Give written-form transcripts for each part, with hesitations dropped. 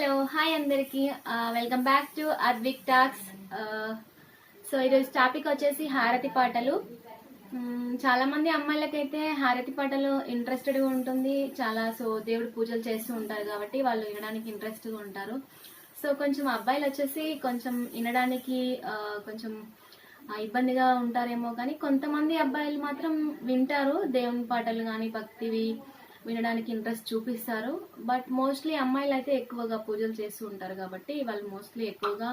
Hello hi అందరికి welcome back to Advik talks. So ఈరోజు topic వచ్చేసి హారతి పాటలు. చాలా మంది అమ్మాయిలకైతే హారతి పాటలు ఇంట్రెస్టెడ్గా ఉంటుంది చాలా. సో దేవుడు పూజలు చేస్తూ ఉంటారు కాబట్టి వాళ్ళు వినడానికి ఇంట్రెస్ట్గా ఉంటారు. సో కొంచెం అబ్బాయిలు వచ్చేసి కొంచెం వినడానికి కొంచెం ఇబ్బందిగా ఉంటారేమో, కానీ కొంతమంది అబ్బాయిలు మాత్రం వింటారు దేవుని పాటలు కానీ భక్తివి వినడానికి ఇంట్రెస్ట్ చూపిస్తారు. బట్ మోస్ట్లీ అమ్మాయిలు అయితే ఎక్కువగా పూజలు చేస్తూ ఉంటారు కాబట్టి వాళ్ళు మోస్ట్లీ ఎక్కువగా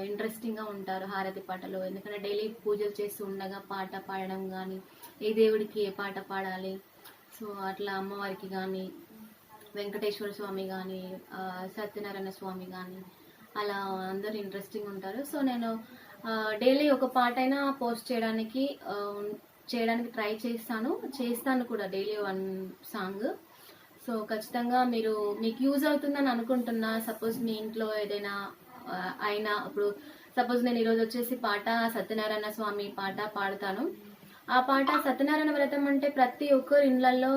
ఇంట్రెస్టింగ్గా ఉంటారు హారతి పాటలు. ఎందుకంటే డైలీ పూజలు చేస్తూ ఉండగా పాట పాడడం కానీ, ఏ దేవుడికి ఏ పాట పాడాలి, సో అట్లా అమ్మవారికి కానీ, వెంకటేశ్వర స్వామి కానీ, సత్యనారాయణ స్వామి కానీ అలా అందరూ ఇంట్రెస్టింగ్ ఉంటారు. సో నేను డైలీ ఒక పాట అయినా పోస్ట్ చేయడానికి ట్రై చేస్తాను కూడా, డైలీ 1 సాంగ్. సో ఖచ్చితంగా మీకు యూజ్ అవుతుందని అనుకుంటున్నా. సపోజ్ మీ ఇంట్లో ఏదైనా అయినా, ఇప్పుడు సపోజ్ నేను ఈరోజు వచ్చేసి పాట సత్యనారాయణ స్వామి పాట పాడతాను. ఆ పాట సత్యనారాయణ వ్రతం అంటే ప్రతి ఒక్కరు ఇళ్లలో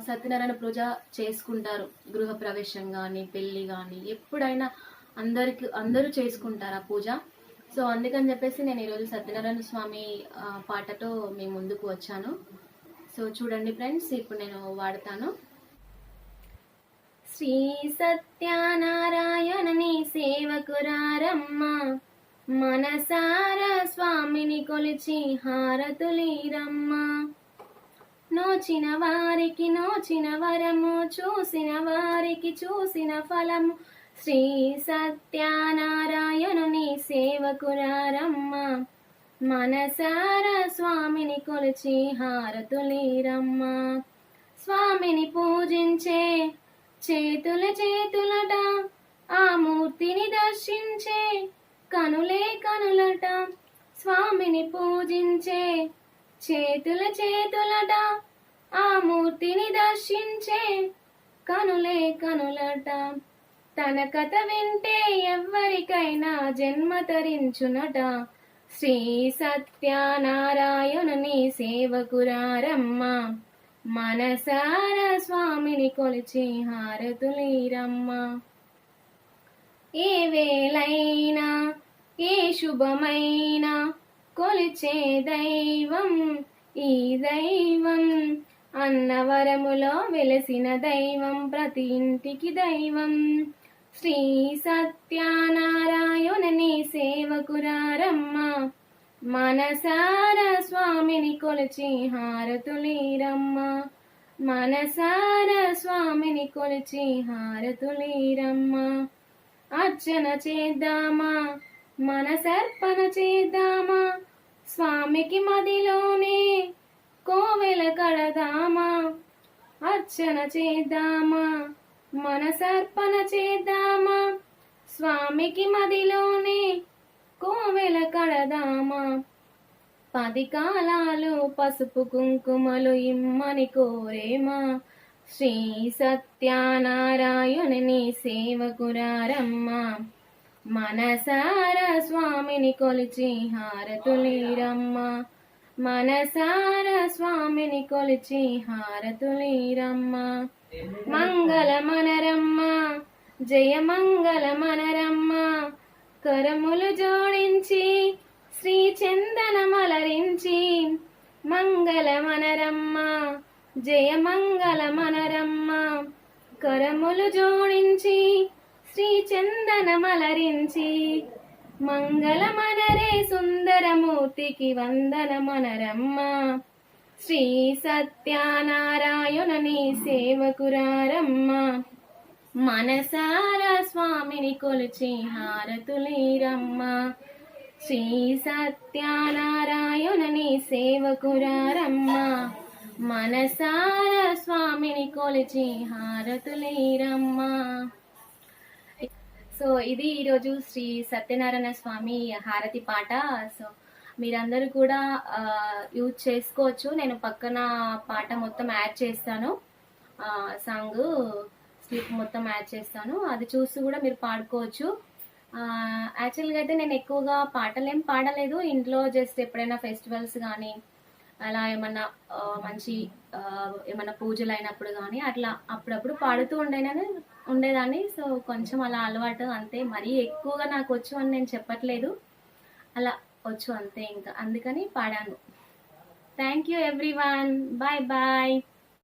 సత్యనారాయణ పూజ చేసుకుంటారు. గృహ ప్రవేశం కానీ, పెళ్లి కానీ, ఎప్పుడైనా అందరూ చేసుకుంటారు ఆ పూజ. సో అందుకని చెప్పేసి నేను ఈరోజు సత్యనారాయణ స్వామి పాటతో మీ ముందుకు వచ్చాను. సో చూడండి ఫ్రెండ్స్, ఇప్పుడు నేను వాడతాను. శ్రీ సత్యనారాయణని సేవకురారమ్మ, మనసారా స్వామిని కొలిచి హారతులీరమ్మ. నోచిన వారికి నోచిన వరము, చూసిన వారికి చూసిన ఫలము. శ్రీ సత్యనారాయణుని సేవకురారమ్మ, మనసారా స్వామిని కొలిచి హారతులీరమ్మ. స్వామిని పూజించే చేతులట, ఆ మూర్తిని దర్శించే కనులట. స్వామిని పూజించే చేతులట, ఆ మూర్తిని దర్శించే కనులట. తన కథ వింటే ఎవ్వరికైనా జన్మ తరించునట. శ్రీ సత్యనారాయణుని సేవకురారమ్మ, మనసారా స్వామిని కొలిచి హారతులీరమ్మ. ఏ వేళైనా ఏ శుభమైనా కొలిచే దైవం ఈ దైవం. అన్నవరములో వెలసిన దైవం, ప్రతి ఇంటికి దైవం. శ్రీ సత్యనారాయణుని సేవకురారమ్మ, మనసారా స్వామిని కొలిచి హారతులీరమ్మ. మనసారా స్వామిని కొలిచి హారతులీరమ్మ. అర్చన చేద్దామా, మనసర్పణ చేద్దామా, స్వామికి మదిలోనే కోవెల కడదామా. అర్చన చేద్దామా, మనసర్పణ చేద్దామా, స్వామికి మదిలోనే కోవెల కడదామా. 10 కాలాలు పసుపు కుంకుమలు ఇమ్మని కోరేమా. శ్రీ సత్యనారాయణుని సేవకురారమ్మ, మనసారా స్వామిని కొలిచి హారతులీరమ్మ. మనసారా స్వామిని కొలిచి హారతులీరమ్మ. మంగళమనరమ్మ, జయ మంగళమనరమ్మ. కరములు జోడించి శ్రీ చందనమలరించి. మంగళమనరమ్మ, జయ మంగళమనరమ్మ. కరములు జోడించి శ్రీ చందనమలరించి. మంగళమనరే సుందరమూర్తికి వందనమనరమ్మ. శ్రీ సత్యనారాయణుని సేవకురారమ్మ, మనసారా స్వామిని కొలిచి హారతులీరమ్మ. శ్రీ సత్యనారాయణుని సేవకురారమ్మ, మనసారా స్వామిని కొలిచి హారతులీరమ్మ. సో ఇది ఈరోజు శ్రీ సత్యనారాయణ స్వామి హారతి పాట. సో మీరందరూ కూడా యూజ్ చేసుకోవచ్చు. నేను పక్కన పాట మొత్తం యాడ్ చేస్తాను, సాంగ్ స్లిప్ మొత్తం యాడ్ చేస్తాను, అది చూసి కూడా మీరు పాడుకోవచ్చు. యాక్చువల్గా అయితే నేను ఎక్కువగా పాటలేం పాడలేదు. ఇంట్లో జస్ట్ ఎప్పుడైనా ఫెస్టివల్స్ కానీ అలా ఏమన్నా మంచి ఏమన్నా పూజలు అయినప్పుడు కానీ అట్లా అప్పుడప్పుడు పాడుతూ ఉండేదాన్ని. సో కొంచెం అలా అలవాటు అంతే, మరీ ఎక్కువగా నాకు వచ్చు అని నేను చెప్పట్లేదు, అలా వచ్చు అంతే, ఇంకా అందుకని పాడాను. Thank you everyone, bye bye.